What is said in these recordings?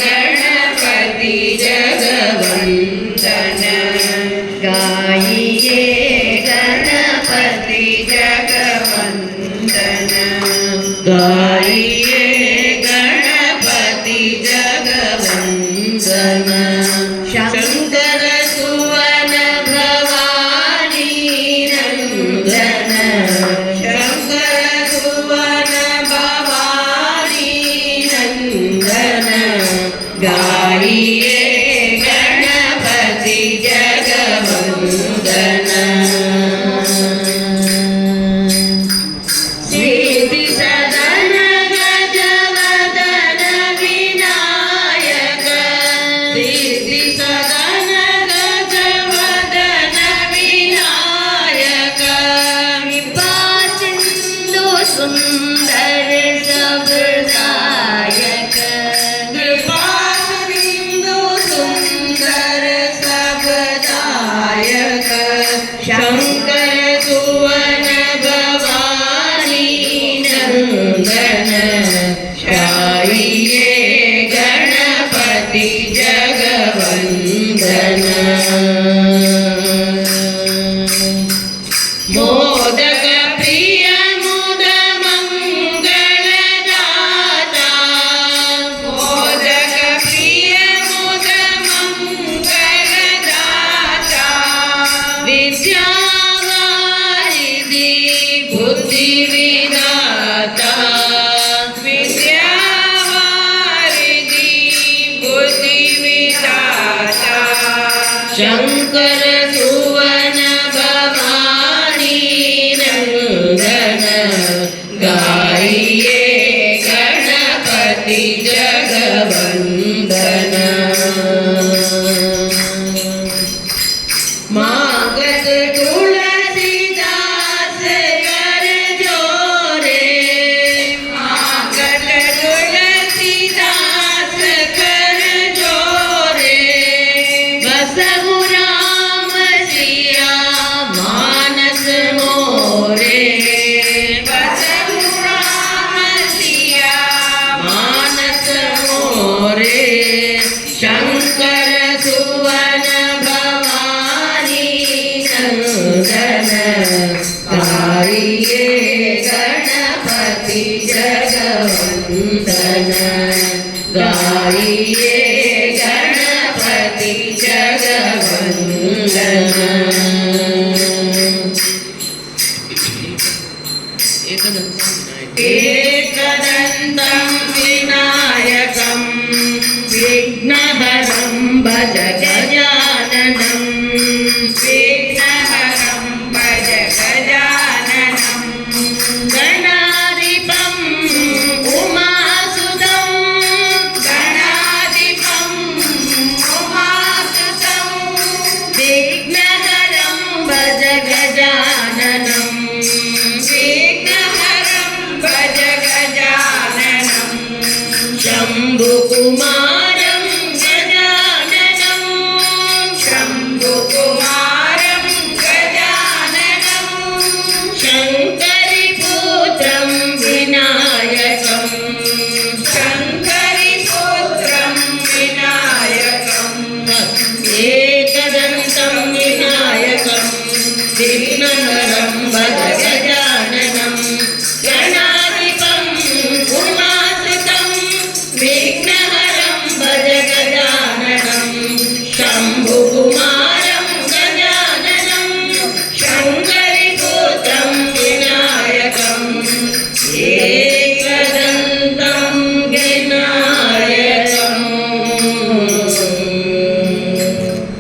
गणपति जगवंदन गाइए गणपति जगवंदन गाइए गणपति जगवंदन शंकर सुवन भवानी नंदन शंकर सुवन भवानी नंदन गाइए गणपति जगवंदन सिद्धि सदन गजवदन विनायक सिद्धि सदन गजवदन विनायक कृपा सिंधु सुंदर सबदायक कृपा सिंधु सुंदर सबदायक शंकर सुवन भवानी नंदन गाइए गणपति जगवंदन मोदक प्रिय मुद मंगलदाता मोदक प्रिय मुद मंगलदाता विद्यावारिधि बुद्धि विधाता विद्यावारिधि बुद्धि विधाता शंकर सुवन भवानी नंदन गाइए गणपति जगवंदन मागत तुलसीदास कर जोरे मागत तुलसीदास कर जोरे बसहु राम सिया मानस मोरे बसहु राम सिया मानस मोरे शंकर सुवन भवानी नंदन गाइए गणपति जगवंदन गाइए गणपति जगवंदन एकदन्तं विनायकं विघ्नहरं भज गजाननं विघ्नहरं भज गजाननं गणाधिपं उमासुतं गणाधिपं उमासुतं विघ्नहरं भज गजाननं विघ्नहरं भज गजाननं शम्भुकुमारं गजाननं शम्भुकुमारं गजाननं शङ्करिपुत्रं विनायकं शङ्करिपुत्रं विनायकम् एकदन्तं विनायकं विघ्नहरं भज गजाननं गणाधिपं उमासुतं विघ्नहरं भज गजाननं शम्भुकुमारं गजाननं शङ्करिपुत्रं विनायकम् एकदन्तं विनायकम्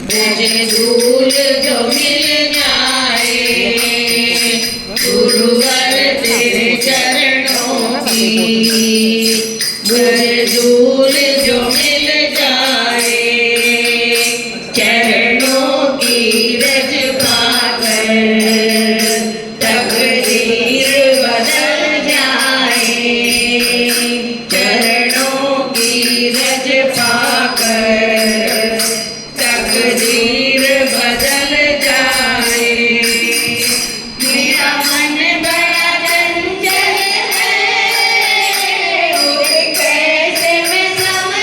मुझे धूल जो मिल जाए गुरुवर तेरे चरणों की मुझे धूल जो मिल जाए चरणों की रज पाकर तकदीर बदल जाए चरणों की रज पाकर तकदीर बदल जाए मेरा मन बड़ा चंचल है कैसे मैं समझ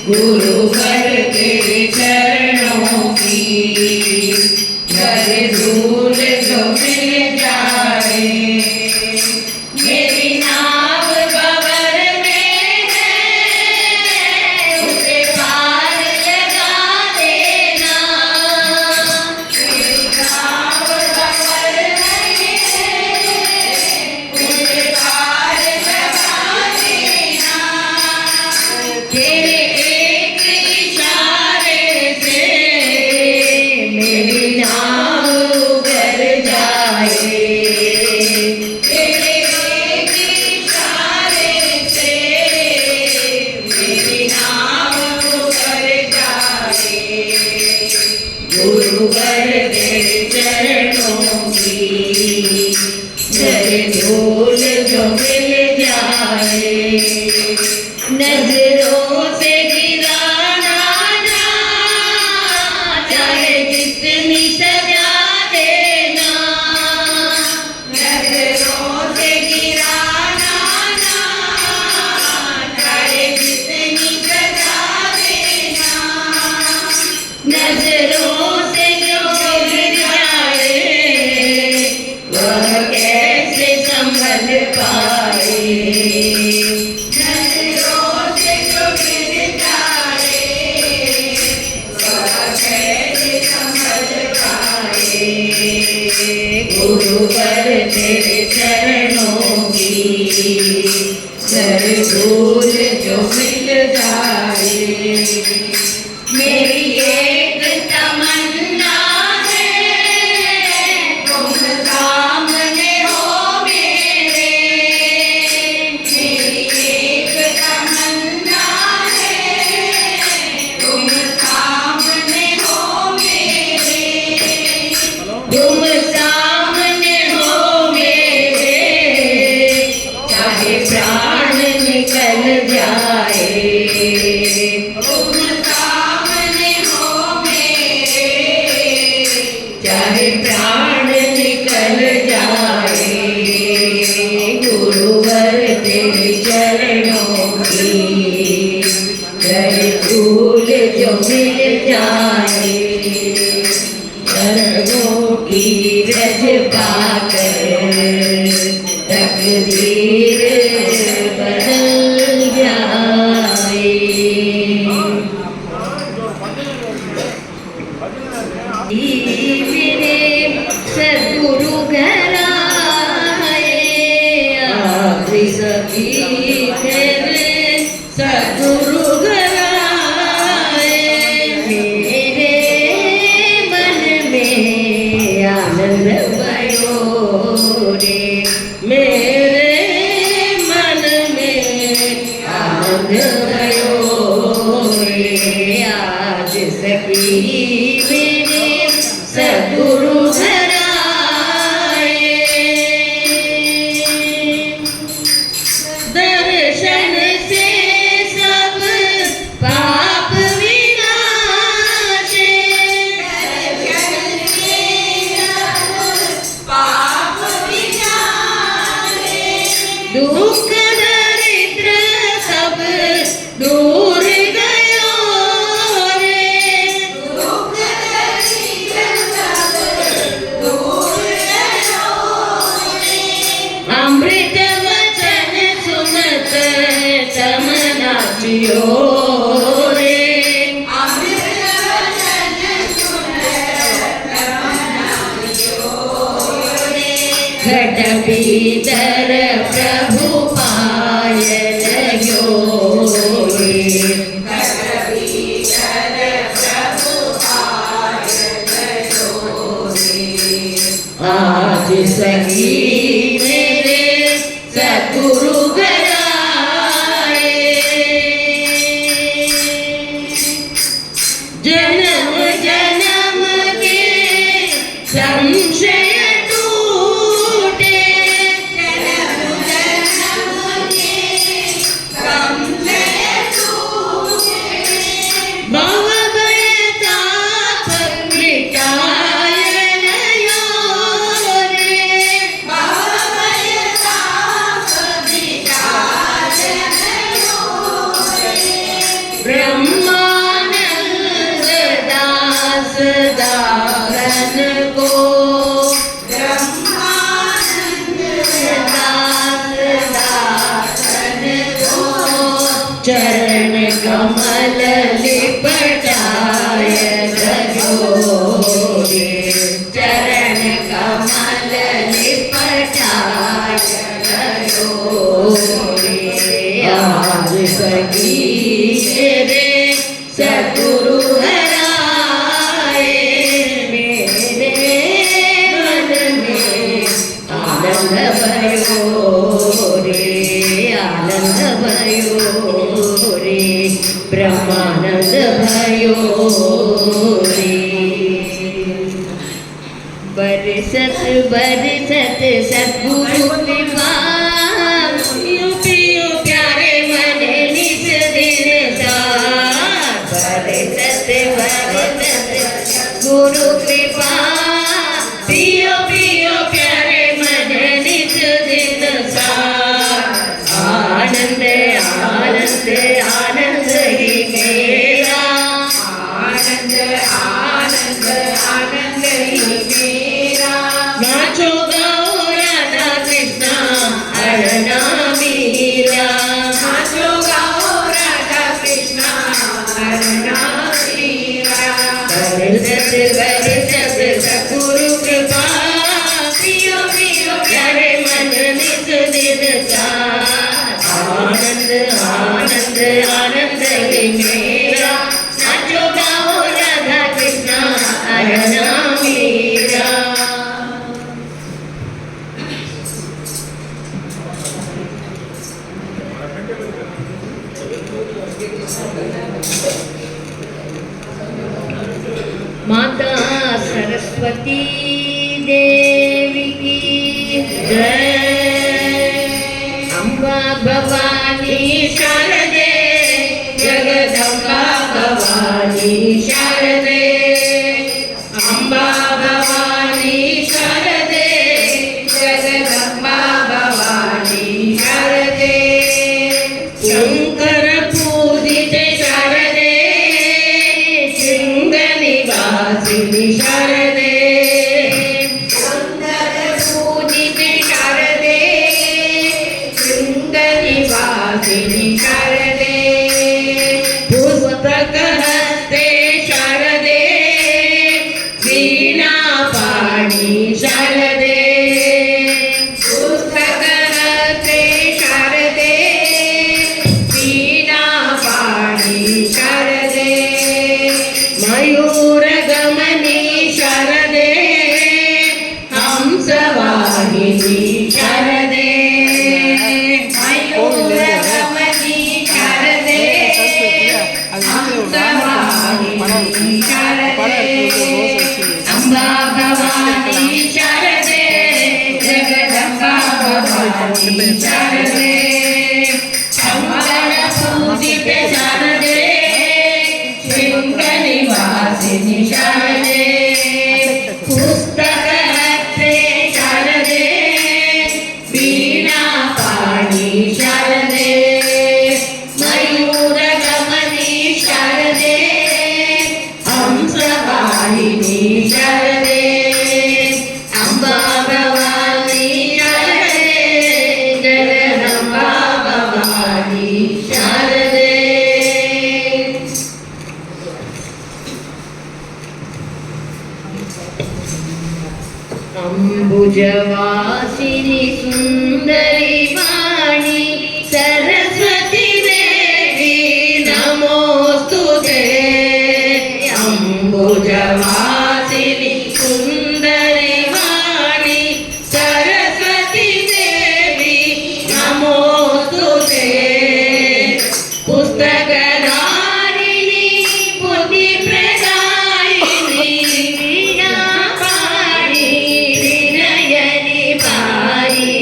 गुरुवर तेरे चरणों की घर धूल जो मिल जाए। मेरी नाव बबर में है उसे पार लगा देना। मेरी नाव बबर में है उसे पार लगा देना। तेरे एक इशारे से मेरी नाव उबर जाए। तेरे एक इशारे से मेरी नाव उबर जाए। गुरुवर तेरे चरणों की जल धूल जो मिल जाए। नजरों से गिराना ना चाहे जितनी सजा देना। नजरों से गिराना ना चाहे जितनी सजा देना। नजरों से जो गिर जाए वह कैसे संभल पाए। नजरों से जो गिर जाए वह कैसे संभल पाए। गुरुवर तेरे चरणों की घर धूल जो मिल जाए। मेरी एक तमन्ना है तुम सामने हो मेरे। मेरी एक तमन्ना है तुम सामने हो मेरे। तुम सामने हो मेरे चाहे प्राण निकल जाए। तुम सामने हो मेरे चाहे प्राण निकल जाए। गुरुवर तेरे चरणों की घर धूल जो मिल जाए। चरणों की रज पाकर तकदीर बदल जाए। मेरे सद्गुरु घर आए आखिरी सभी तेरे सद्गुरु घर आए। मेरे मन में आनंद भयो रे। मेरे मन में आनंद भयो रे। आज सखी मेरे सद्गुरु घर आए। दर्शन से सब पाप विनाशे। दर्शन से सब पाप विनाशे। दुख दरिद्र सब दूर गयो रे। दुख दरिद्र सब दूर गयो रे। अमृत वचन सुनत तम नाचियो रे। अमृत वचन सुनत तम नाचियो रे। घट भीतर प्रभु पाय लगो रे। घट भीतर प्रभु पाय लगो रे। आज सखी मेरे सद्गुरु घर आए। जन्म जन्म के संशय टूटे। जन्म जन्म के संशय टूटे। भव भय ताप मिटाय लयो रे। ब्रह्मानंद दास दासन को ब्रह्मानंद दास दासन को चरण कमल लिपटाय गयोरे चरण कमल लिपटाय गयोरे आज सखी रे सतगुरु हराए मेरे मन में आनंद भयो रे आनंद भयो रे ब्रह्मानंद भयो रे बरसत बरसत सतगुरु कृपा पियो पियो प्यारे मन निज दिन सार बरसत बरसत गुरु कृपा पियो पियो प्यारे मन निज दिन सार आनंद आनंद आनंद ही मेरा आनंद आनंद आनंद ही मेरा नाचो गाओ राधा कृष्णा अरना मीरा नाचो गाओ राधा कृष्णा अरना मीरा बरसत बरसत सतगुरु कृपा पियो पियो प्यारे मन निज दिन सार आनंद आनंद आनंद ही मेरा नाचो गाओ राधा कृष्णा अरना मीरा माता सरस्वती देवी की जय अम्बा भवानी शारदे जगदम्बा भवानी शारदे अम्बा भवानी शारदे जगदम्बा भवानी शारदे शंकर पूजिते शारदे शृंगनिवासिनी शारदे शंकर पूजिते शारदे शृंगनिवासिनी शारदे पुस्तकहस्ते शारदे वीणा पाणी शारदे पुस्तकहस्ते शारदे वीणा पाणी शारदे मयूरगमनी शारदे हंसवाहिनी शारदे मयूरगमनी शारदे हंसवाहिनी शारदे अम्बा भवानी शारदे जगदम्बा भवानी शारदे शंकर पूजिते शारदे शृंगनिवासिनी शारदे पुस्तकहस्ते शारदे वीणा पाणी शारदे मयूरगमनी शारदे हंसवाहिनी शारदे अम्बा भवानी शारदे जगदम्बा भवानी शारदे अंबुजवासिनी सुंदरी वाणी सरस्वती देवी नमोस्तुते अंबुजवासिनी सुंदरी वाणी सरस्वती देवी नमोस्तुते पुस्तकधारिणी बुद्धि प्रदायिनी वीणा पाणी विनयनि पारी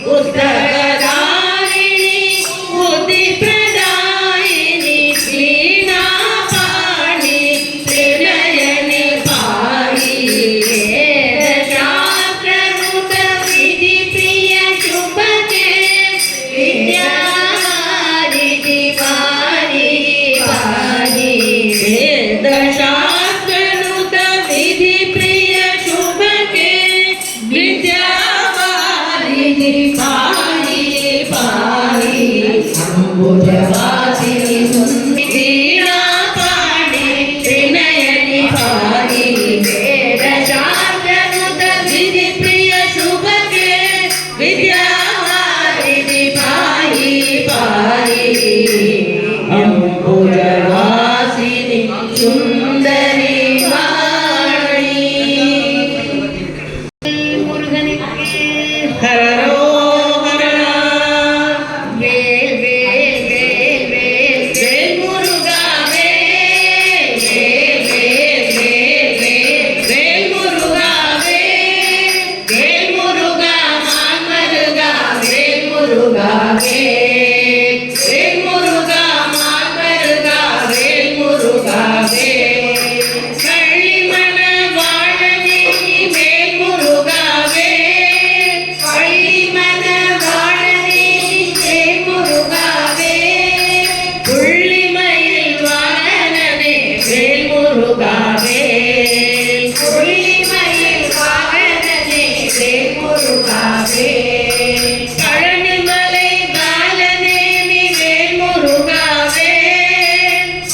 पुस्तकधारिणी बुद्धि प्रदायिनी वीणा पाणी विनयनि पारी शास्त्रनुत विधि प्रिय शुभके विद्यावारिधि पारी முருகாவேல் புள்ளிமயில் வாகனனே வேல் முருகாவேல் பழனிமலை பாலனே நீ வேல் முருகாவேல்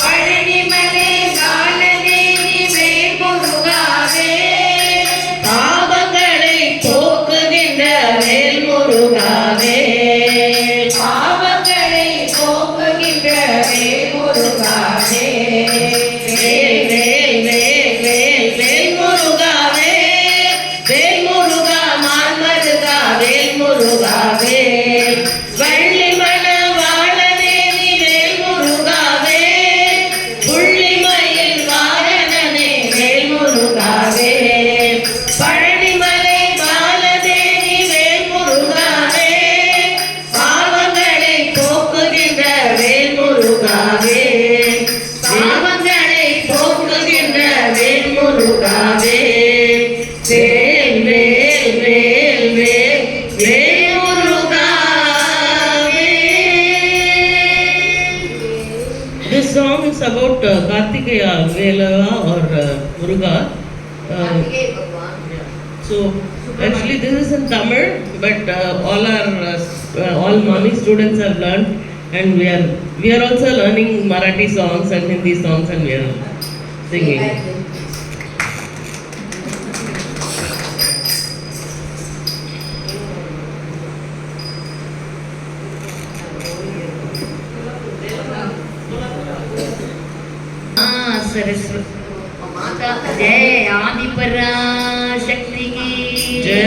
பழனிமலை பாலனே நீ வேல் முருகாவேல் பாவங்களை போக்குகின்ற வேல் முருகாவேல் பாவங்களை போக்குகின்ற வேல் முருகாவேல் வேல் வேல் வேல் வேல் வேல் முருகாவேல் வேல் முருகா மான்மருகா வேல் முருகாவேல் வள்ளிமல வாழனே நீ வேல் முருகாவேல் புள்ளிமயில் வாகனனே வேல் முருகாவேல் பழனிமலை பாலனே நீ வேல் முருகாவேல் பாவங்களை போக்குகின்ற வேல் முருகாவேல் பாவங்களை போக்குகின்ற வேல் முருகாவேல் வேல் வேல் வேல் வேல் வேல் முருகாவேல். This song is about Kartikeya Velava or Muruga. So actually this is in Tamil, but all Mami students have learned, and we are also learning Marathi songs and Hindi songs, and we are singing. Saraswati माता जय आदि पराशक्ति की जय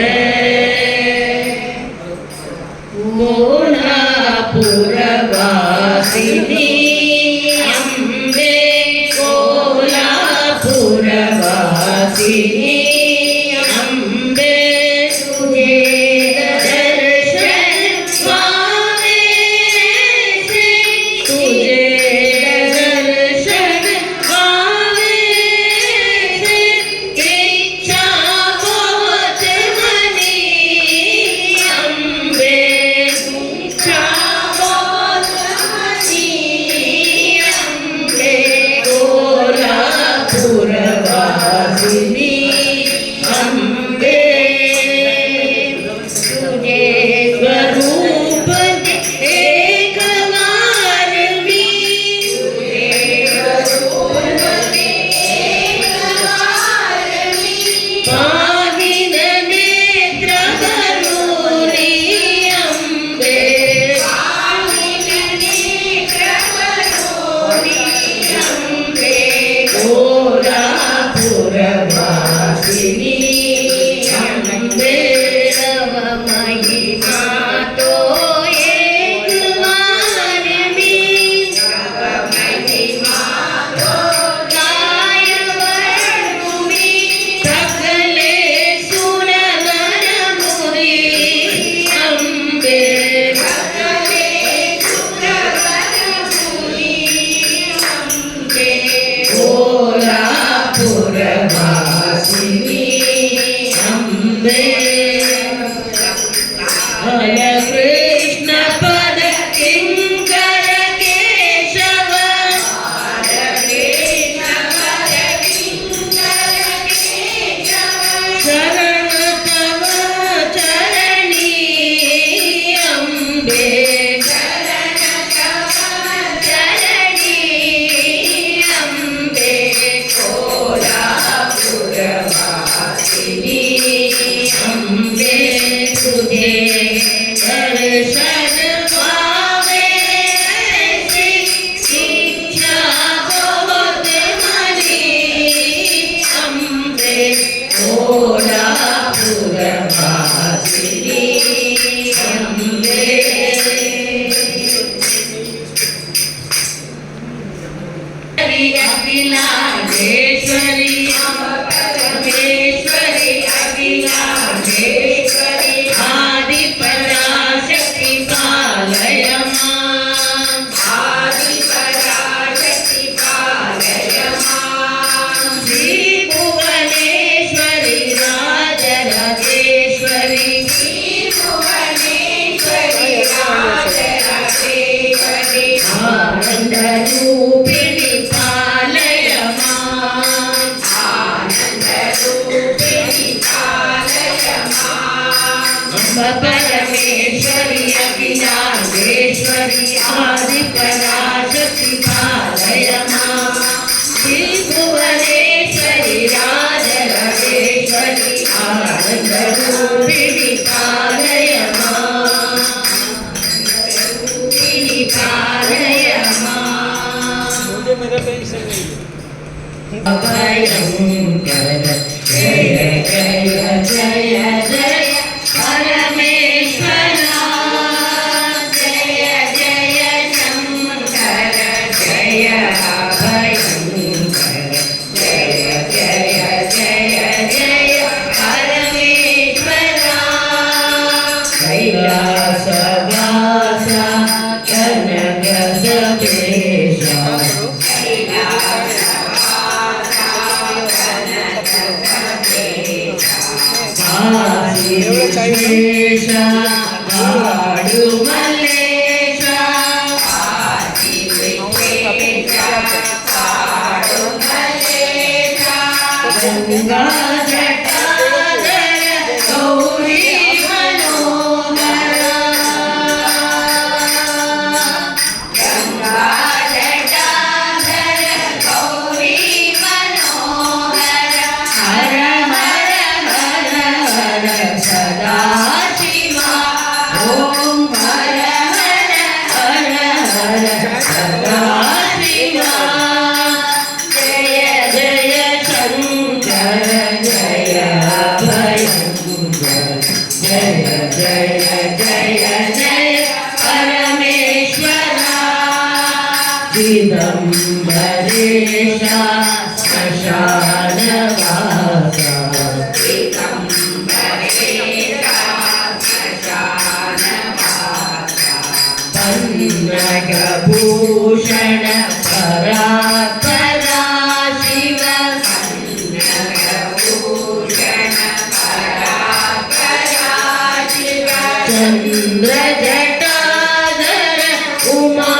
कोल्हापुरवासिनी अम्बे कोल्हापुरवासिनी अम्बे तुझे दर्शन पावे से तुझे दर्शन पावे से इच्छा बहुत मनी अम्बे इच्छा बहुत मनी अम्बे कोल्हापुरवासिनी अम्बे तुझे स्वरूप एक बार भी तुझे स्वरूप एक बार भी पाहिन नेत्र करुणी अम्बे पाहिन नेत्र करुणी अम्बे कोल्हापुरवासिनी अम्बे तव महिमा तो एक बार भी तव महिमा तो गाय वर्णुमि सकले सुर नर मुनि अम्बे सकले सुर नर मुनि अम्बे कोल्हापुरवासिनी अम्बे हरे कृष्ण पद किंकर केशव हरे कृष्ण पद किंकर केशव शरण तव चरणी अम्बे शरण तव चरणी अम्बे कोल्हापुरवासिनी अम्बे तुझे दर्शन पावे ऐसी इच्छा बहुत मनी अम्बे कोल्हापुरवासिनी अम्बे अखिलांडेश्वरी परमेश्वरी अखिलांडेश्वरी आदि पराशक्ति पालय मां आदि पराशक्ति पालय मां श्री भुवनेश्वरी राजराजेश्वरी श्री भुवनेश्वरी राजराजेश्वरी आनंद रूपिणी पालय मां श्री भुवनेश्वरी राजराजेश्वरी आनंदरूपिणी पालय मां पालय मां अभयंकर जय जय जय जय परमेश्वरा जय जय शंकर जय अभयंकर जय जय जय जय परमेश्वरा कैलासवासा कनक सवेशा Shesha, Adu Malesha, Adi Vekesha, Adu Malesha, Ganga Jatadara, Gauri Manohara, Ganga Jatadara, Gauri Manohara, Hara सदा शिवा ओम हर हर हर हर सदा शिवा जय जय शंकर जय अभयंकर जय जय जय जय परमेश्वरा चिदंबरेशा श्मशानवासा पन्नगभूषण परात्परा शिव पन्नगभूषण परात्परा शिव चन्द्रजटाधर उमामहेश्वरा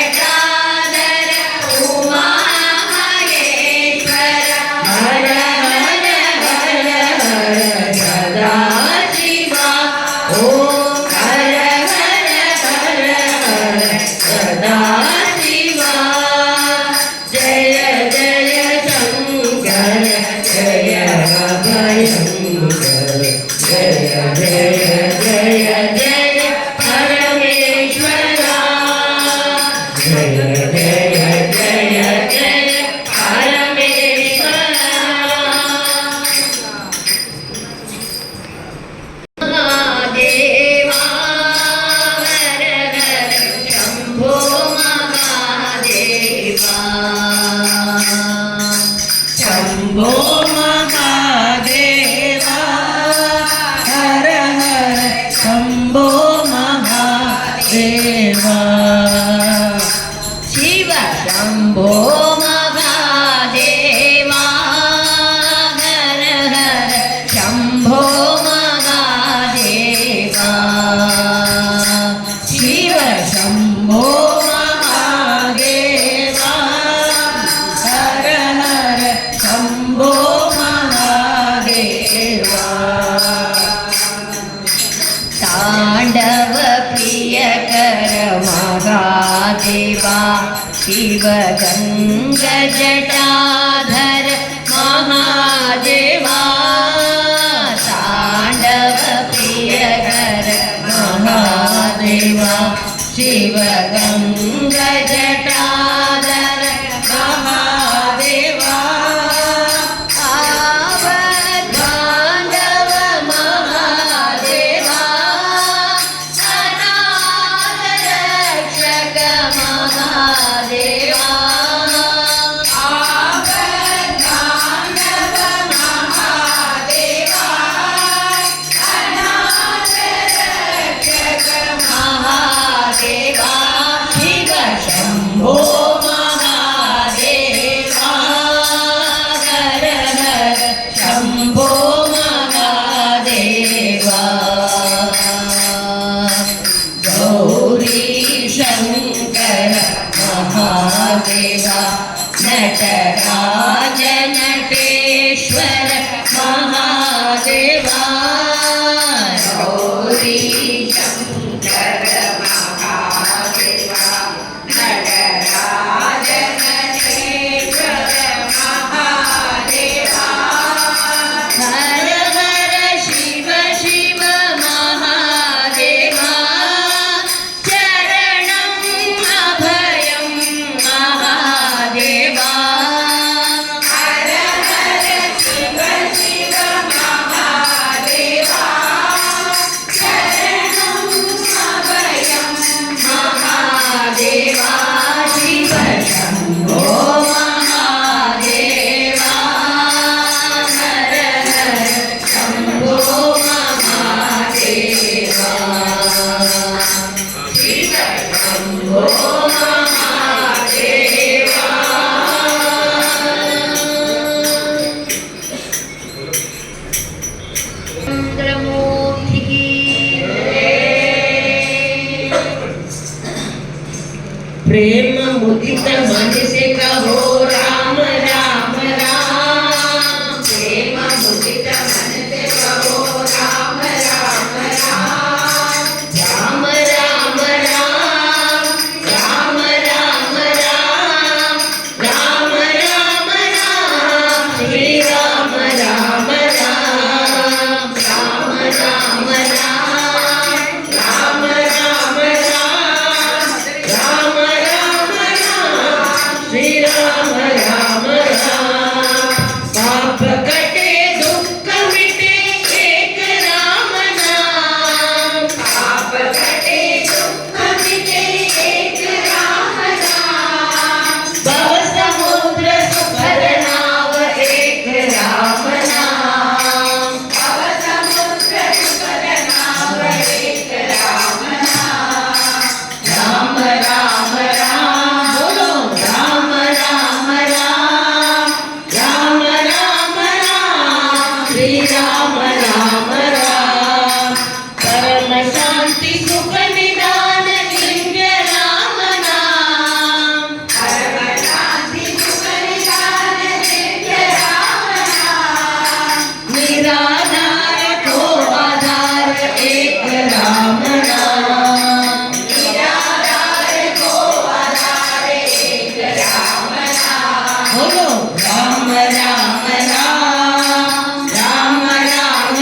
चन्द्रजटाधर उमामहेश्वरा हर सदा शिवा ओम हर हर हर हर सदा शिवा जय जय शंकर जय अभयंकर जय जय जय जय परमेश्वरा जय जय जय जय परमेश्वरा महादेवा हर हर शंभो महादेवा शंभो महादेवा हर हर शंभो महादेवा शिव शंभो महादेवा हर हर शंभो शिव शंभो महादेवा हर हर शंभो महादेवा तांडव प्रियकर महादेवा शिव गंग जटाधर महादेवा तांडव प्रियकर महादेवा शिव गंग जटाधर महादेवा आवधानव महादेवा अनाथ रक्षक महादेवा आवधानव महादेवा अनाथ रक्षक महादेवा शिव शंभो महादेवा हर हर शंभो महादेवा गौरी शंकर महादेवा नटराज नटेश्वर महादेवा गौरी शंकर प्रेम मुदित मन से कहो राम राम राम। प्रेम मुदित मन से कहो राम राम राम। राम राम राम राम राम राम राम राम राम श्री राम राम राम राम राम राम राम राम राम राम राम राम श्री राम राम राम। पाप कटे दुख मिटे एक राम नाम। पाप कटे दुख मिटे एक राम नाम। भव समुद्र सुखद नाव एक राम नाम। भव समुद्र सुखद नाव एक राम नाम। राम राम राम बोलो राम राम राम राम राम राम श्री राम राम राम। परम शांति सुख निदान दिव्य राम नाम। परम शांति सुख निदान दिव्य राम नाम। निराधार को आधार एक राम नाम। निराधार को आधार एक राम नाम। बोलो राम राम राम राम राम राम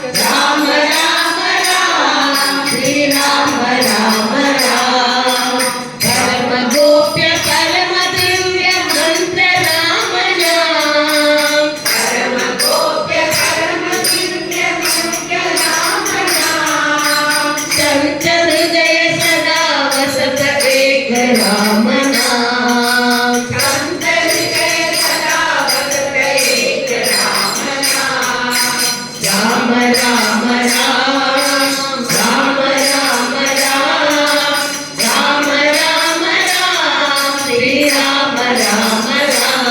राम राम राम श्री राम राम राम। परम गोप्य परम दिव्य मंत्र राम नाम। परम गोप्य परम दिव्य मंत्र राम नाम। चंचल हृदय सदा वसत एक राम नाम। संत हृदय सदा वसत एक राम नाम। राम राम राम राम राम राम राम राम राम श्री राम राम राम।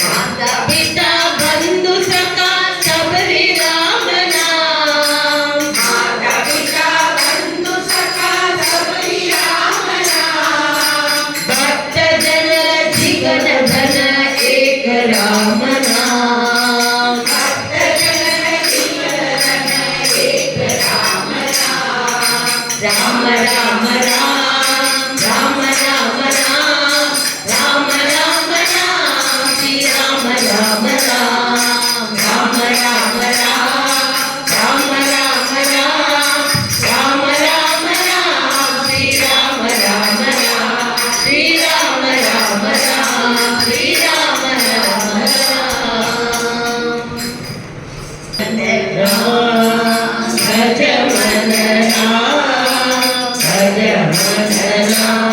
माता पिता बंधु सखा सबरी राम नाम। माता पिता बंधु सखा सबरी राम नाम। भक्त जन जीवन धन एक राम नाम। भक्त जन जीवन धन एक राम नाम। राम राम राम राम राम राम राम राम राम श्री राम राम राम। राम राम राम राम राम राम राम राम राम श्री राम राम राम। श्री राम राम राम श्री राम राम राम। भज मन राम भज मन राम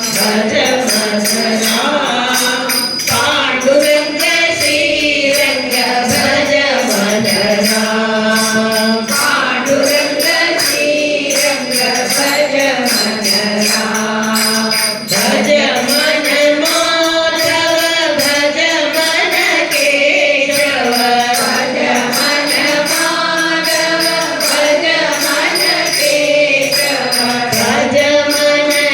भज मन राम। पांडुरंग श्रीरंग भज मन राम। पांडुरंग श्रीरंग भज मन राम। भज मन माधव भज मन केशव। भज मन माधव भज मन केशव। भज मन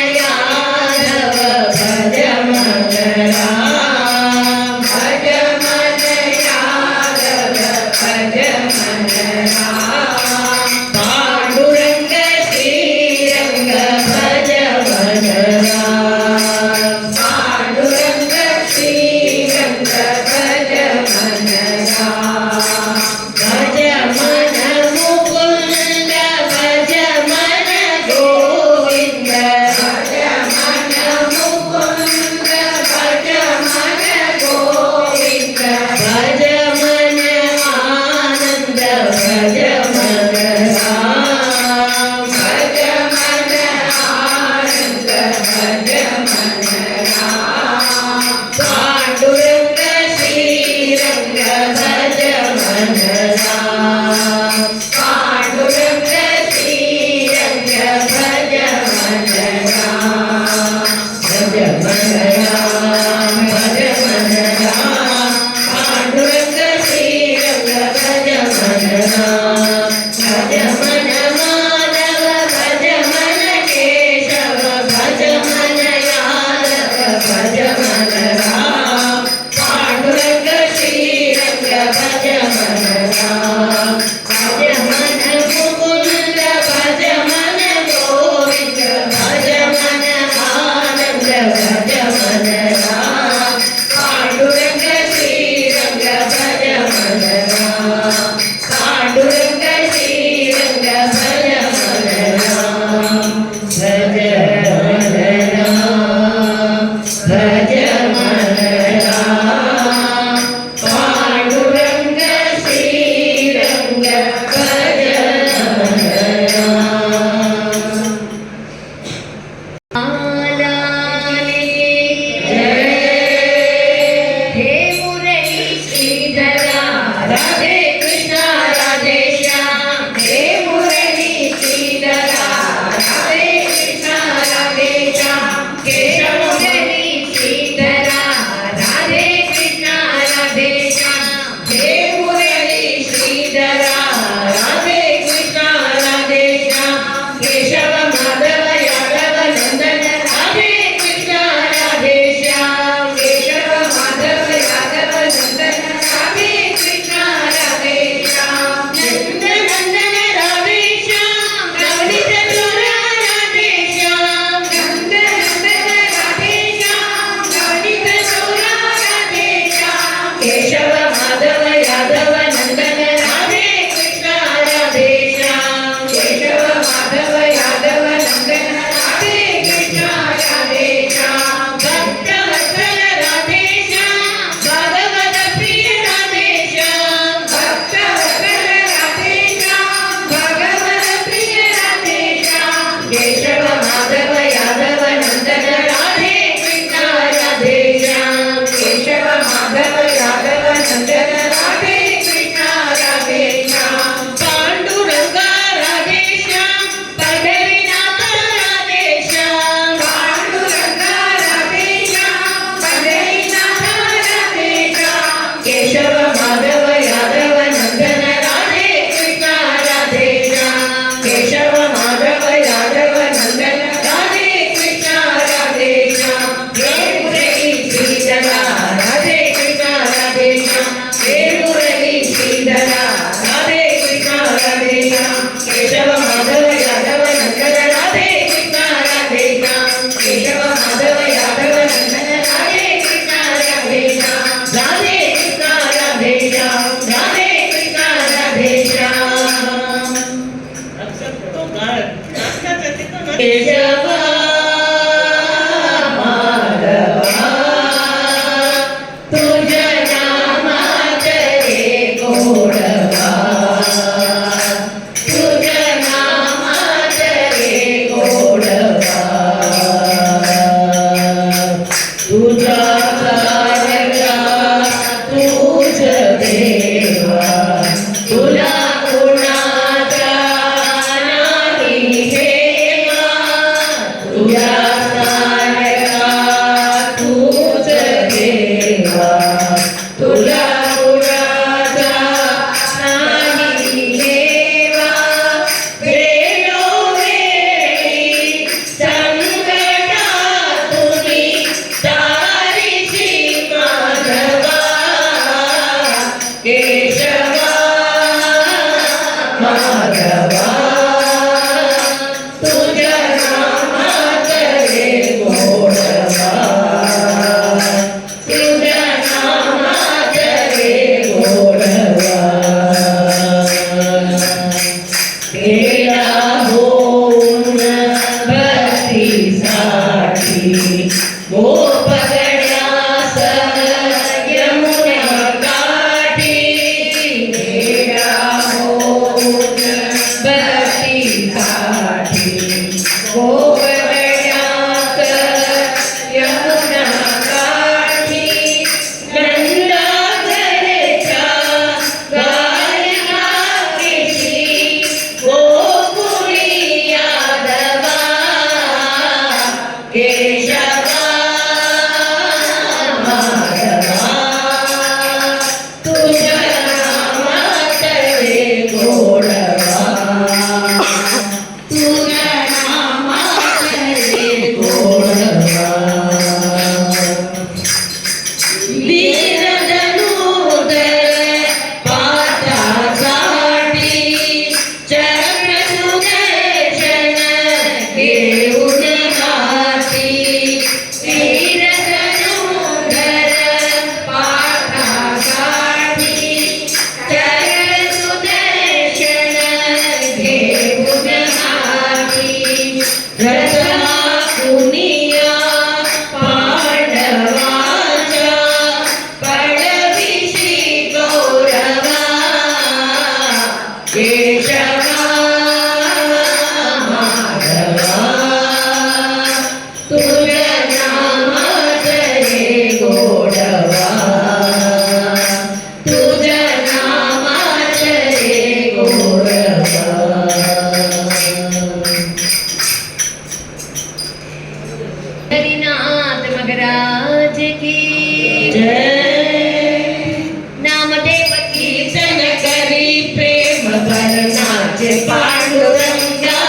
भज मन माधव भज मन केशव भज मन यादव भज मन राम पांडुरंग श्रीरंग भज मन राम भज मन मुकुंद भज मन गोविंद भज मन आनंद भज मन राम पांडुरंग श्रीरंग भज मन राम पांडुरंग श्रीरंग भज मन राम भज मन राम भज मन राम पांडुरंग श्रीरंग भज मन राम आलाले जय हे मुरली श्रीधरा राधे कृष्णा राधे श्याम हे मुरली श्रीधरा राधे कृष्णा राधे श्याम केशव मुरली श्रीधरा राधे कृष्णा राधे श्याम हे मुरली श्रीधरा राधे कृष्णा राधे श्याम केशव माधव यादव नंदन राधे कृष्णा राधे श्याम केशव माधव यादव नंदन राधे कृष्णा राधे श्याम नंद नंदन राधे श्याम नवनीत चोरा राधे श्याम नंद नंदन राधे श्याम नवनीत चोरा राधे श्याम केशव माधव यादव नंदन राधे कृष्णा राधे श्याम केशव माधव यादव नंदन राधे कृष्णा राधे श्याम भक्त वत्सल राधे श्याम भागवत प्रिय राधे श्याम भक्त वत्सल राधे श्याम भागवत प्रिय राधे श्याम केशव माधव यादव नंदन राधे कृष्णा राधे श्याम केशव माधव यादव नंदन राधे कृष्णा राधे श्याम पांडुरंग राधे श्याम पंढरीनाथ राधे श्याम पांडुरंग राधे श्याम पंढरीनाथ राधे श्याम केशव माधव यादव नंदन राधे कृष्णा राधे श्याम केशव माधव यादव नंदन राधे कृष्णा राधे श्याम हे मुरली श्रीधरा राधे कृष्णा राधे श्याम हे मुरली श्रीधरा राधे कृष्णा राधे श्याम केशव माधव यादव नंदन राधे कृष्णा राधे श्याम केशव माधव यादव नंदन राधे कृष्णा राधे श्याम राधे कृष्णा राधे श्याम राधे कृष्णा राधे श्याम अक्षर तो नाचता जाते तो ना केशव माधवा तुझ्या नामात रे गोडवा तुझ्या नामात रे गोडवा तुझा कारका तुझ देवा तुला कुणाचा नाही हेवा तुझा कारका तुझ देवा तुला कुणाचा नाही हेवा वेळोवेळी संकटातुनी तारीशी माधवा केशवा माधवा तुझ्या नामात रे गोडवा तुझ्या नामात रे गोडवा केला होऊन भक्तीसाठी गोपगण्यास यमुना काठी केला होऊन भक्तीसाठी गोपगण्यास यमुना काठी नंदाघरच्या गायला केशी गोकुळी यादवा केशवा माधवा तुझ्या नामात रे गोड केशवा माधवा तुझ्या नामात रे गोडवा तुझ्या नामात रे गोडवा हरिनाथ मगराज की जय नामदेव कीर्तन करी प्रेम भरनाचे पांडुरंगा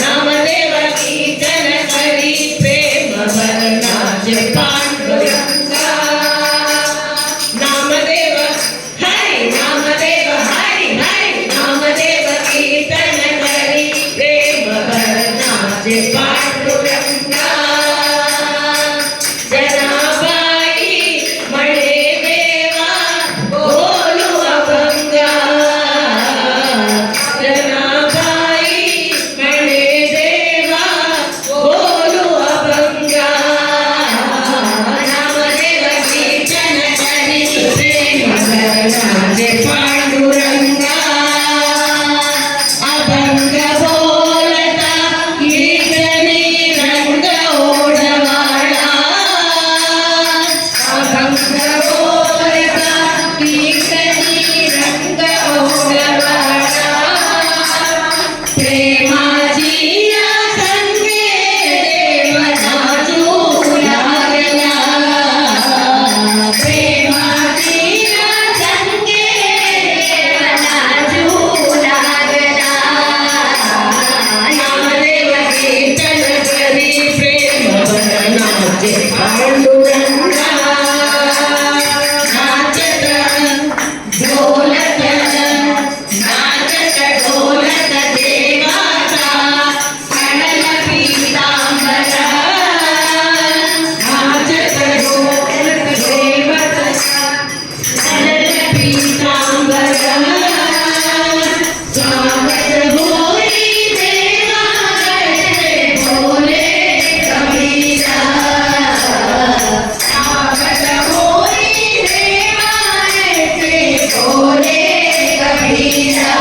नामदेव कीर्तन करी प्रेम भरनाचे पांडुरंगा नामदेव हरी नामदेव कीर्तन करी प्रेम भरनाचे पांडुरंगा जनाबाई मळे देवा बोलू अभंगा जनाबाई मळे देवा बोलू अभंगा नामदेव कीर्तन करी प्रेम भरनाचे पांडुरंगा अभंग बोलता कीर्तनी रंग ओढवाळा अभंग बोलता कीर्तनी रंग ओढवाळा प्रेमाची या संगे देव नाचू लागला प्रेमाची या संगे देव नाचू लागला नामदेव कीर्तन करी प्रेम भरनाचे पांडुरंगा नाचत ढोलत देवाचा पडल पीतांबरा नाचत ढोलत देवाचा पडल पीतांबरा स्वागत होई देवा रे भोले कबीरा स्वागत होई देवा रे भोले कबीरा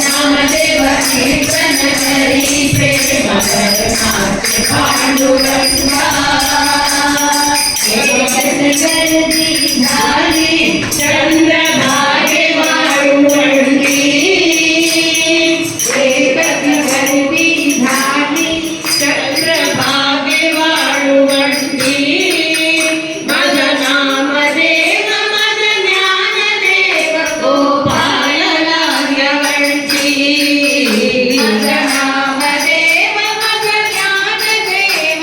नामदेव कीर्तन करी प्रेम भरनाचे पांडुरंगा गर्दी झाली चंद्रभागे वाळवंटी गर्दी झाली चंद्रभागे वाळवंटी माझं नामदेव माझं ज्ञानदेव गोपाळ लाग्यवंती माझं नामदेव माझं ज्ञानदेव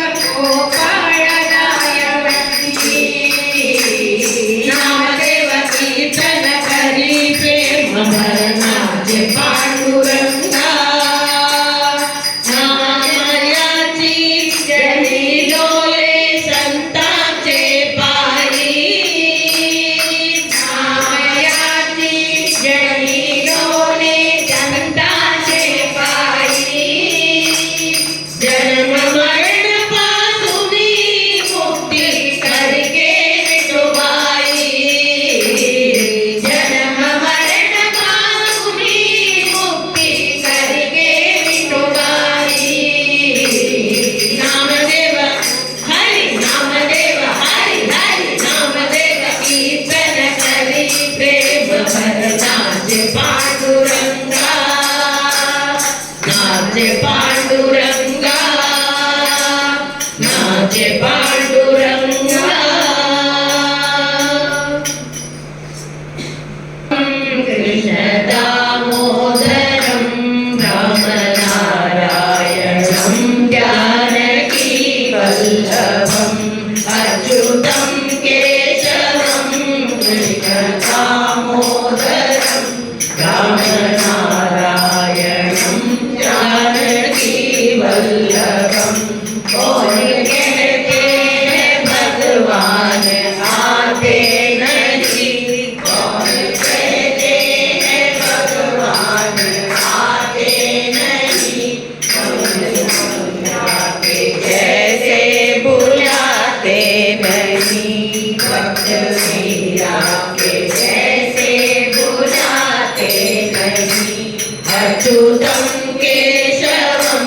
अच्युतं केशवं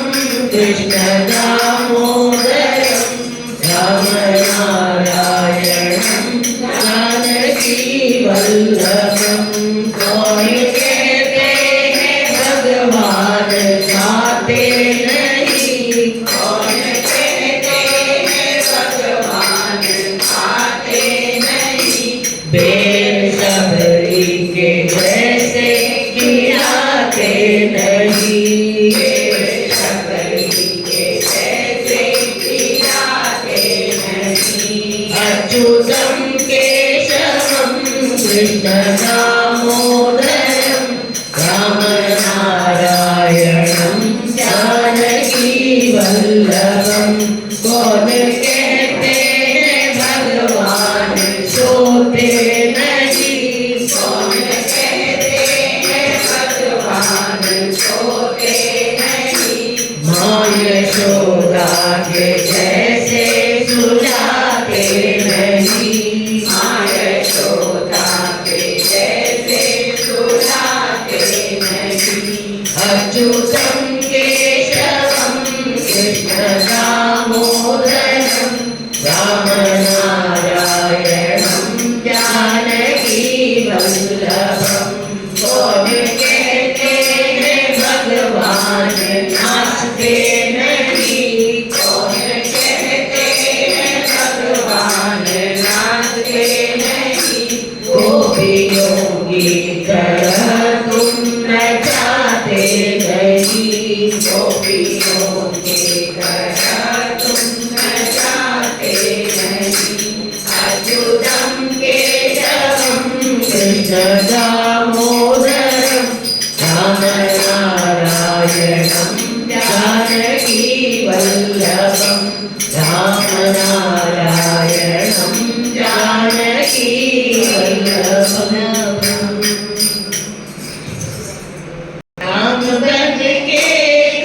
कृष्ण दामोदरं रामनारायणं जानकी वल्लभं कौन कहते हैं भगवान खाते नहीं कौन कहते हैं भगवान खाते नहीं बेर सबरी के जैसे खिलाते नहीं बेर सबरी के जैसे खिलाते नहीं अच्युतं केशवं कृष्ण दामोदरं रामनारायणं जानकी वल्लभं कौन कहते हैं भगवान सोते नहीं कौन कहते हैं भगवान सोते नहीं माँ यशोदा के जैसे सुलाते नहीं माँ यशोदा के जैसे सुलाते नहीं अच्युतं केशवं कृष्ण दामोदरं रामनारायणं जानकी वल्लभं कौन कहते हैं भगवान नाचते नहीं कौन कहते हैं भगवान नाचते नहीं गोपियों की तरह तुम नचाते नहीं गोपियों की तरह तुम नचाते नहीं अच्युतं केशवं कृष्ण दामोदरं रामनारायणं जानकी वल्लभं रामनारायणं जानकी वल्लभं राम बन के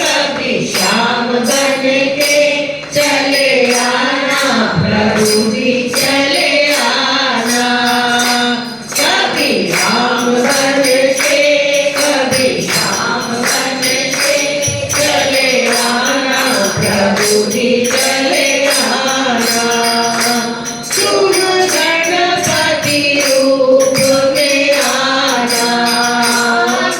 कभी श्याम बन के चले आना प्रभु जी चले आना कभी राम बन के कभी श्याम बन के चले आना प्रभु जी चले आना तुम गणपति रूप में आना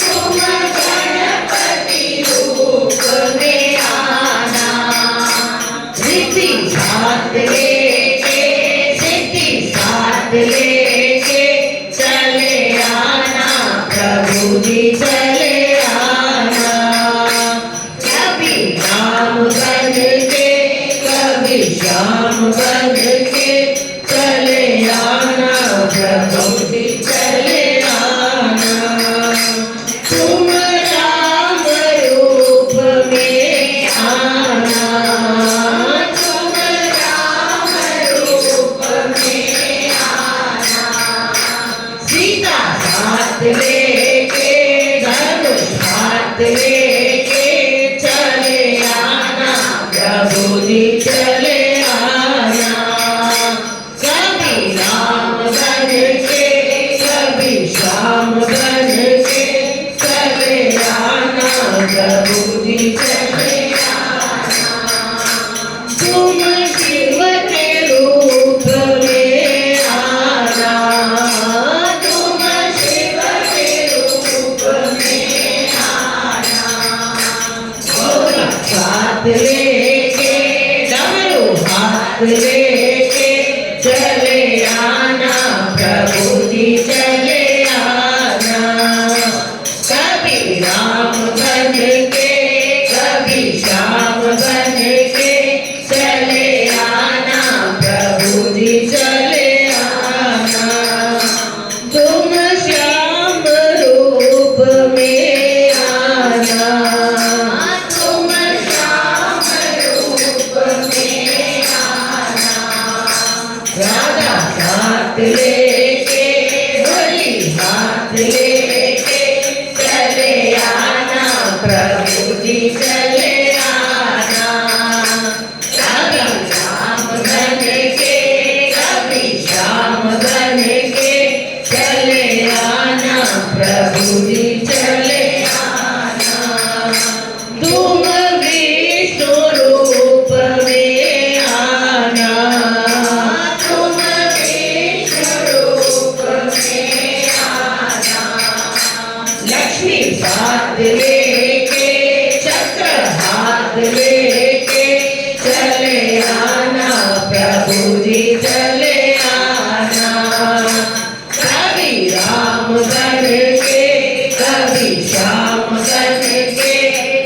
तुम गणपति रूप में आना रिद्धि साथ लेके सिद्धि साथ लेके चले आना प्रभु जी चले आना कभी राम बन के कभी श्याम बन के चले आना प्रभु जी चले आना तुम राम रूप में आना तुम राम रूप में आना सीता साथ लेके धनुष हाथ लेके चले आना प्रभु जी चले आना कभी राम बन के कभी श्याम बन के चले आना प्रभु जी चले आना तुम शिव के रूप में आना तुम शिव के रूप में आना घोड़ा साथ लेके डमरू हाथ लेके चले आना प्रभु जी चले आना कभी राम बन के कभी श्याम बन के चले आना प्रभु जी चले आना तुम श्याम रूप में आना तुम श्याम रूप में आना राधा साथ लेके होली हाथ लेके चले आना प्रभु जी चले आना कभी राम बन के कभी श्याम बन के चले आना प्रभु जी चले आना लक्ष्मी साथ लेके चक्र हाथ लेके चले आना प्रभु जी चले आना कभी राम बन के कभी श्याम बन के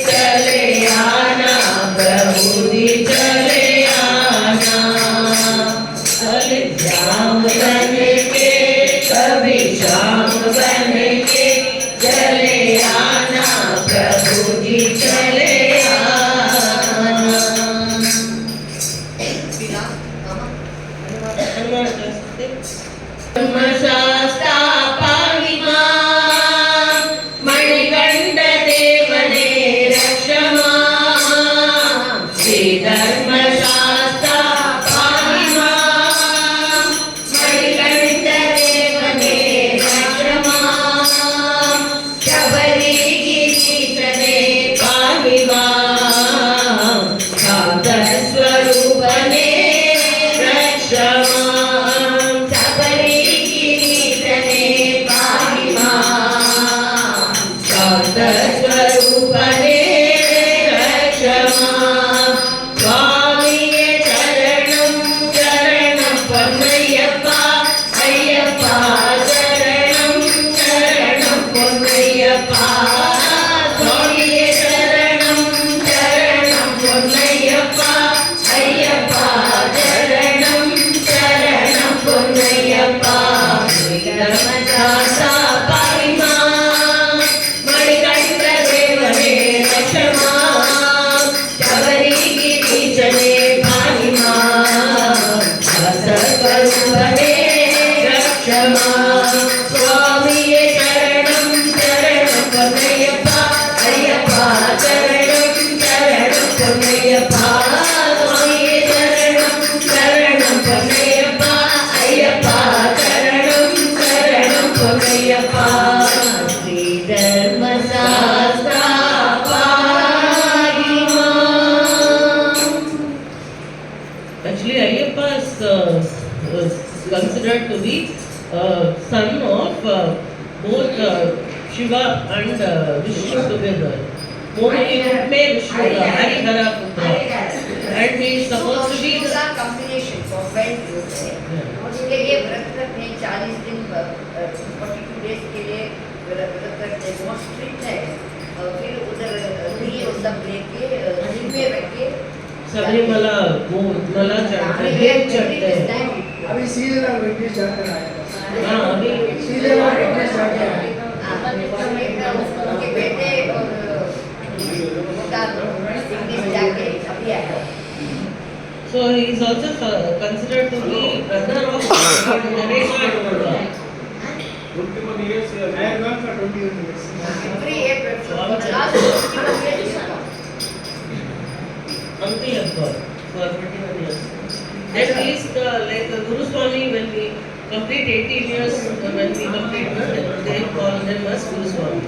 चले आना प्रभु जी चले आना कभी राम बन के कभी श्याम बन के चले आना प्रभु जी चले आना धर्मशास्त्र पाहिमा मणिकंठ देवने रक्षमा श्री धर्मशास्त्र पाहिमा मणिकंठ देवने रक्षमा शबरी गिरीशने पाहिमा शांत स्वरूपने रक्षमा स्वरूपने रक्षमा स्वामिये चरणं चरणं पन्नय्यप्पा अय्यप्पा चरणं चरणं पन्नय्यप्पा स्वामिये चरणं चरणं पन्नय्यप्पा अय्यप्पा चरणं चरणं पन्नय्यप्पा धर्मशास्त्र पाहिमा मणिकंठ देवने रक्षमा शबरी गिरीशने पाहिमा स्वरूपने रक्षमा स्वामिये चरणं चरणं पन्नय्यप्पा अय्यप्पा चरणं चरणं पन्नय्यप्पा स्वामिये चरणं चरणं पन्नय्यप्पा अय्यप्पा चरणं चरणं पन्नय्यप्पा श्री धर्मशास्त्र पाहिमा. Actually, Ayyappa is considered to be son of both Shiva and Vishnu together. Moni Utme Vishnu, Harihara Putra. And he is supposed to be the combination combined होते हैं उसके लिए व्रत रखने 40 दिन 42 डेज के लिए व्रत रखने बहुत स्ट्रिक्ट है और फिर उधर नहीं वो सब लेके दिन में रख के सबरीमला मला चढ़ते हैं चढ़ते हैं. अभी सीजन और वेटी स्टार्ट कर रहा है. हाँ अभी सीजन और वेटी स्टार्ट कर रहा है. उनके बेटे और मोटा इंग्लिश जाके अभी आया. So he is also considered to be brother of Ganesha and Durga. 21 years I have gone for 21 years. Every April for the last 21 years. Uncle has got for 21 years. At least like Guru Swami, when we complete 18 years, when we complete, they call them as Guru Swami.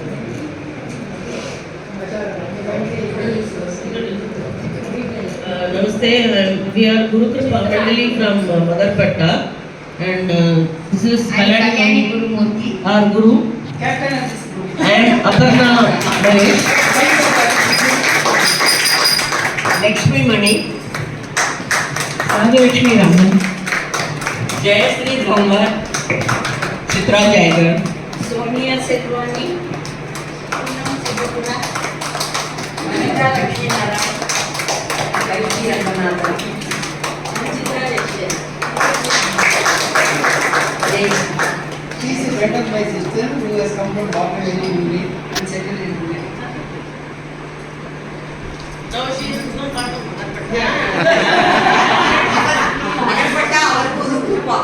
Namaste, we are Guru Kripa Mandali from Magarpatta, and this is Kalyani Guru Murthy. our Guru, Captain of this group. and Aparna Ganesh, Lakshmi Mani, Rajavakshmi Raman, Jayashree धोमर Chitra Jaigarh Sonia Setrwani, Poonam Sibapura, Manita Lakshmi Narayan, Gayatri Ranganatha, Chitra Lakshmi. She is a friend of my sister who has come from Bombay very newly and settled in Pune. no, she is not part of Magarpatta. Magarpatta और Guru Kripa.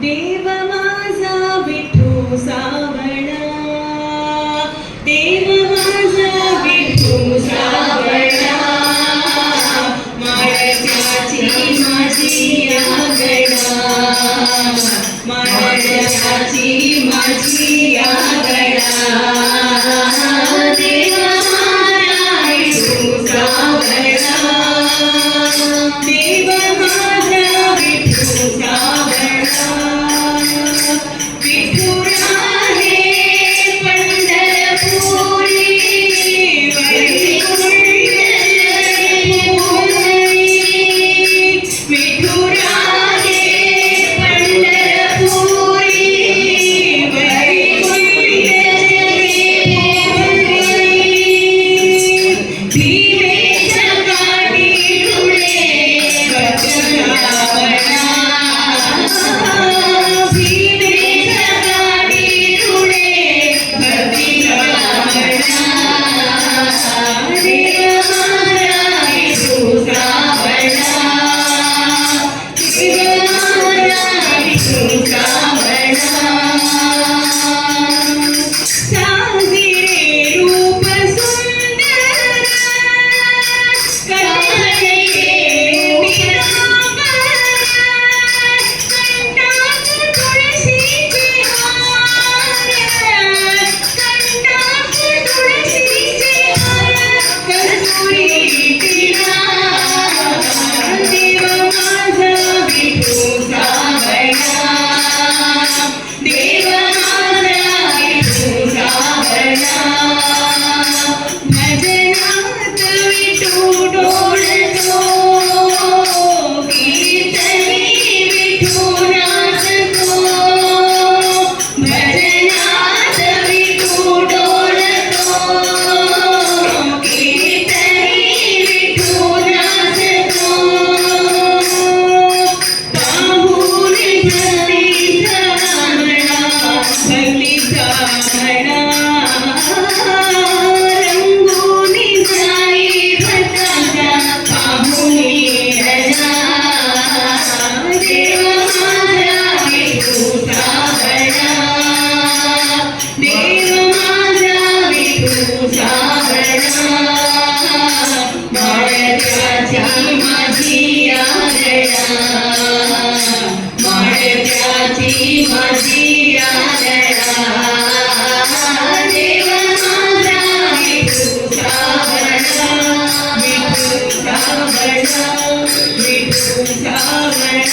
देव माझा विठू सावळा देव माझा विठू सावळा माळ्याची माझी आगळा माळ्याची माझी आगळा देव माझा विठू सावळा देव माझा विठू सावळा विठुरा हे पंढरपुरी विठुरा हे पंढरपुरी भीमेच्या गाडी रुळे भक्तावळा भीमेच्या गाडी रुळे भक्तावळा देव माझा विठू सावळा देव माझा विठू सावळा साजिरे रूप सुंदर कमळे निरांबर कंठात तुळशीचे हार कंठात तुळशीचे हार कस्तुरी टिळा देव माझा विठू सावळा देव माझा विठू सावळा भजनात विठू डोळतो कीर्तनी विठू नाचतो भजनात विठू डोळतो कीर्तनी विठू नाचतो पाहून भक्तीचा म्हणा भक्तीचा म्हणा रंगोनी जाई भक्ताचा पाहुणी रजा देव माझा विठू सावळा देव माझा विठू सावळा माळत्याची माझी आरळा माळत्याची माझी आरळा देव माझा विठू सावळा विठू सावळा विठू सावळा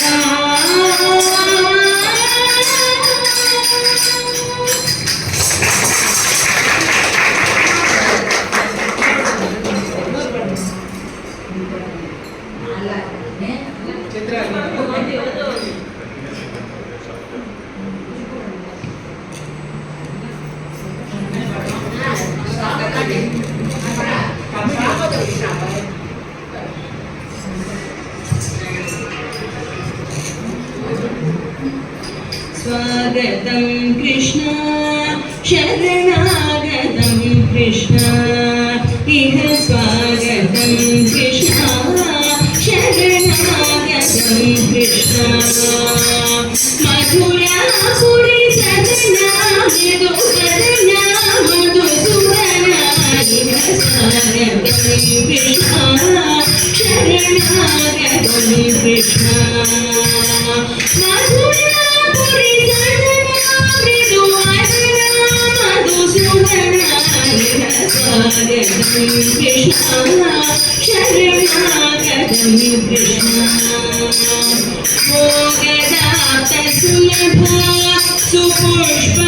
चित्र स्वागतं कृष्ण शरणागतं कृष्ण इह स्वागतं कृष्ण शरणागतं कृष्ण मधुरापुरी सदना मधुकरना मधुसूदना इह स्वागतं कृष्ण शरणागतं कृष्ण मधुरापुरी सदना मृदुवदना मधुसूदना इह स्वागतं कृष्ण शरणागतं कृष्ण भोगदात सुलभा सुपुष्पगन्धकर्मा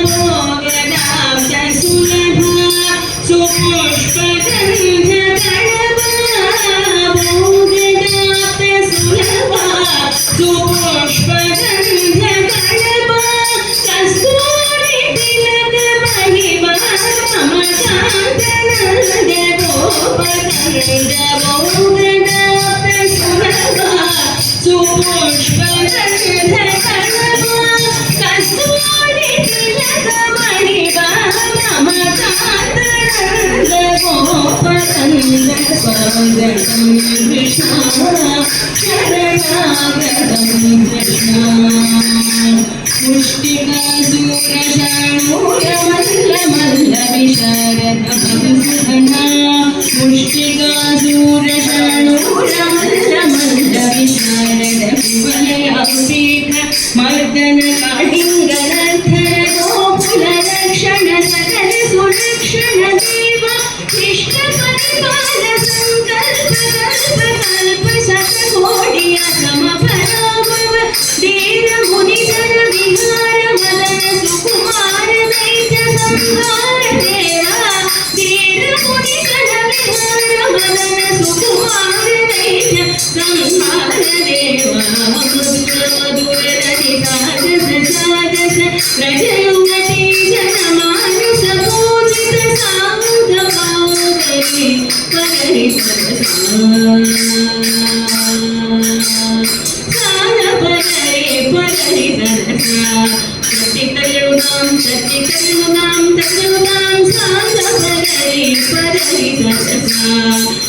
भोगदात सुलभा सुपुष्पगन्धकर्मा भोगदात सुलभा सुपुष्पगन्धकर्मा कस्तूरी तिलक महिमा ममकान्तनन्द गोपकन्द भोगदात सुलभा सुपुष्पगन्धकर्मा कस्तूरी तिलक महिमा ममकान्तनन्द गोपकन्द स्वागतं कृष्ण शरणागतं कृष्ण मुष्टिकासूरशाणूरमल्लमल्लविशारदमधुसूदना मुष्टिकासूरशाणूरमल्लमल्लविशारदकुवलयापीठ मर्दन काडिङ्गनर्थन गोकुलरक्षण सकल सुरक्षण देवा ಪಗರಿ ಸಾಲ ಪಗರಿ ಪಗರಿ ಸತ್ತಿತರುಣಾಂ ಸತ್ತಿತರುಣಾಂ ತರುಣಾಂ ಸಾಲ ಪಗರಿ ಪಗರಿ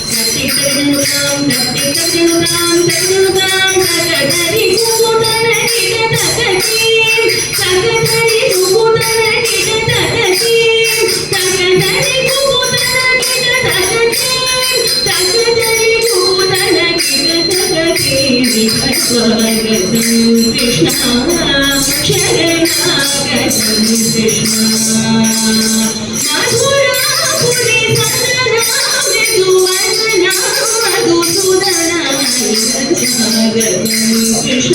ಸತ್ತಿತರುಣಾಂ ಸತ್ತಿತರುಣಾಂ ತರುಣಾಂ ಸಗದರಿ ಸುಗುಣನ ಗಿಡ ತಗತಿ ಸಗದರಿ ಸುಗುಣನ ಗಿಡ ತಗತಿ ಸಗದರಿ ಸುಗುಣನ ಗಿಡ ತಗತಿ ಸಗದರಿ ಸುಗುಣನ ಗಿಡ ತಗತಿ ವಿಶ್ವಗತಂ ಕೃಷ್ಣ ಶರಣಾಗತಂ ಕೃಷ್ಣ ಮಧುರಾಪುರಿ ಸದನ ಮೃದುವದನ ಮಧುಸೂದನ ಶರಣಾಗತಂ ಕೃಷ್ಣ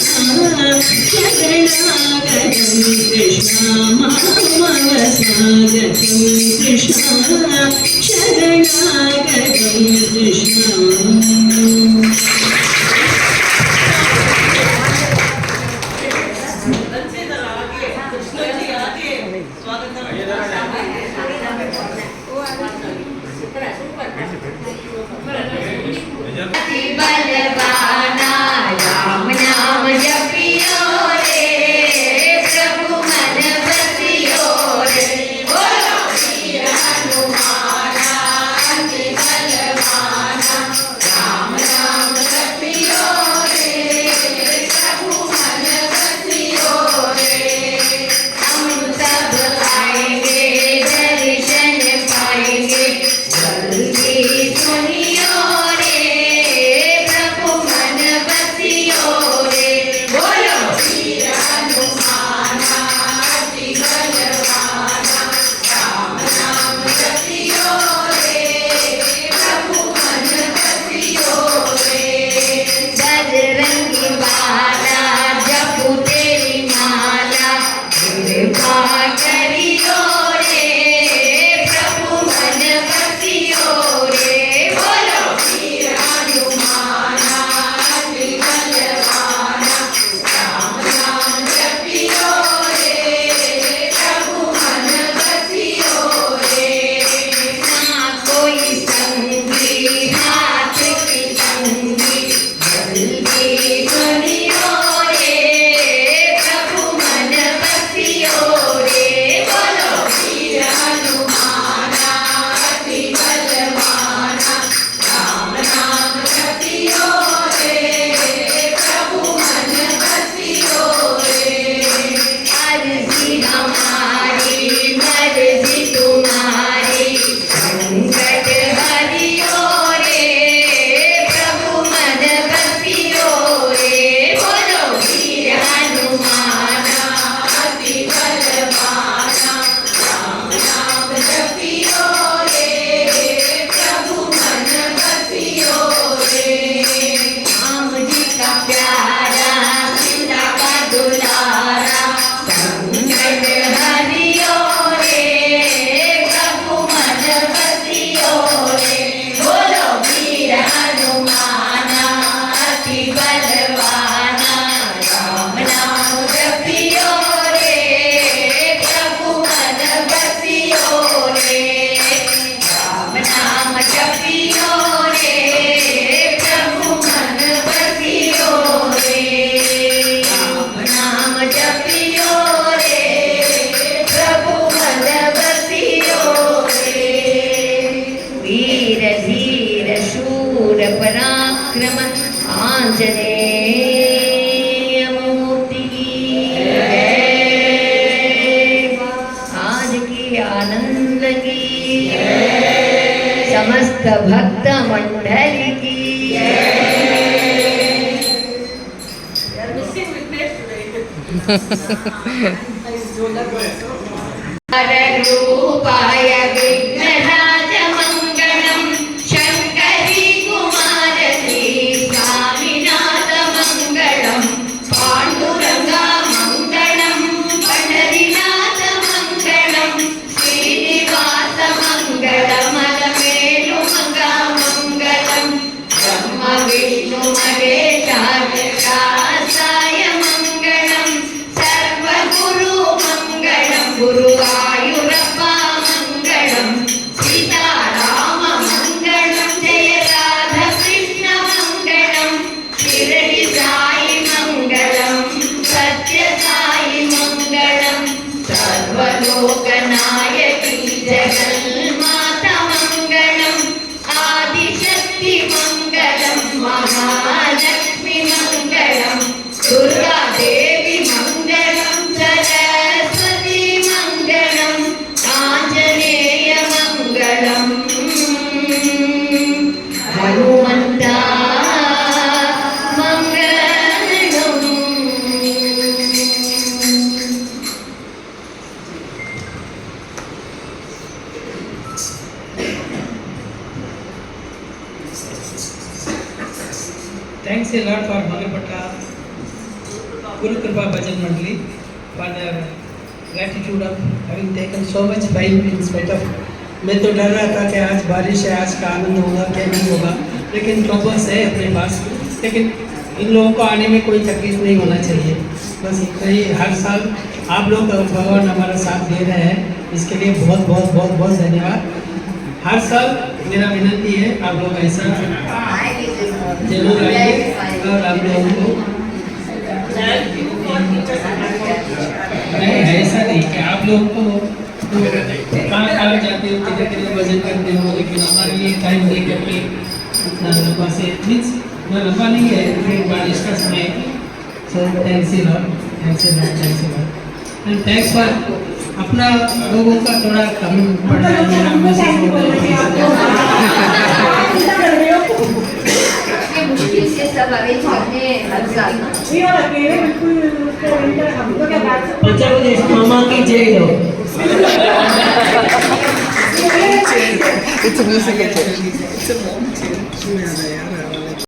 ಶರಣಾಗತಂ ಕೃಷ್ಣ ಮಾಮವಸಾಗತಂ ಕೃಷ್ಣ ಶರಣಾಗತಂ ಕೃಷ್ಣ बलवाना राम नाम जपियो रे प्रभु मन बसियो रे बोलो वीर हनुमाना अति बलवाना राम नाम जपियो रे प्रभु मन बसियो रे हम सब आएंगे दर्शन पाएंगे जल्दी सुनियो रे प्रभु मन बसियो रे बोलो वीर हनुमाना अति बलवाना राम नाम जपियो रे प्रभु मन बसियो रे बजरंगी बाला जपू तेरी माला कृपा करियो रे प्रभु मन बसियो रे बोलो वीर हनुमाना अति बलवाना राम नाम जपियो रे प्रभु मन बसियो रे ना कोई संगी हाथ की संगी जल्दी सुनियो रे प्रभु मन बसियो रे बोलो वीर हनुमाना अति बलवाना राम नाम जपियो रे प्रभु मन बसियो रे अर्जी हमारी मर्जी तुम्हारी संकट हरियो रे प्रभु मन बसियो रे बोलो वीर हनुमाना अति बलवाना राम नाम जपियो रे प्रभु मन बसियो रे राम जी का प्यारा सीता का दुलारा संकट हरियो रे प्रभु मन बसियो रे बोलो वीर हनुमाना अति बलवाना राम नाम जपियो रे प्रभु मन बसियो रे राम नाम जपियो रे प्रभु मन बसियो रे राम नाम जपियो रे प्रभु मन बसियो रे वीर धीर शूर पराक्रम आंजनेय मूर्ति की जय आज की आनंद की समस्त भक्त मंडली की रूपाय विघ्नराज मंगलम शंकरी कुमारती स्वामीनाथ मंगलम पांडुरंगा मंगलम पंढरीनाथ मंगलम श्रीनिवास मंगलम अलमेलु मंगा मंगलम ब्रह्म विष्णु महेशाय मंगलम सर्वगुरु मंगलम गुरुवायूरप्पा मंगलम Thanks a lot for Bhagavatka Guru Kripa Bhajan Mandali for their gratitude of having taken so much time in spite of. मैं तो डर रहा था कि आज बारिश है, आज का आनंद होगा क्या नहीं होगा, लेकिन टॉपर्स है अपने पास, लेकिन इन लोगों को आने में कोई तकलीफ नहीं होना चाहिए। बस इतना ही, हर साल आप लोग भगवान हमारा साथ दे रहे हैं, इसके लिए बहुत बहुत बहुत बहुत धन्यवाद। हर साल मेरा विनती है आप लोग ऐसा जरूर आइए और आप लोगों को नहीं ऐसा नहीं कि आप लोग को कहाँ जाते हो, किधर किधर भजन करते हो, लेकिन हमारे लिए टाइम दे करके इतना लंबा से मीन्स मैं लंबा नहीं है, फिर बारिश का समय। So thanks a lot, thanks a lot, thanks a lot and thanks for अपना लोगों का थोड़ा कम पड़ रहा है मेरा मैसेज मुश्किल से सब अरेंज करते हैं हर साल। मामा की जय हो। It's a musical chair. It's a mom chair.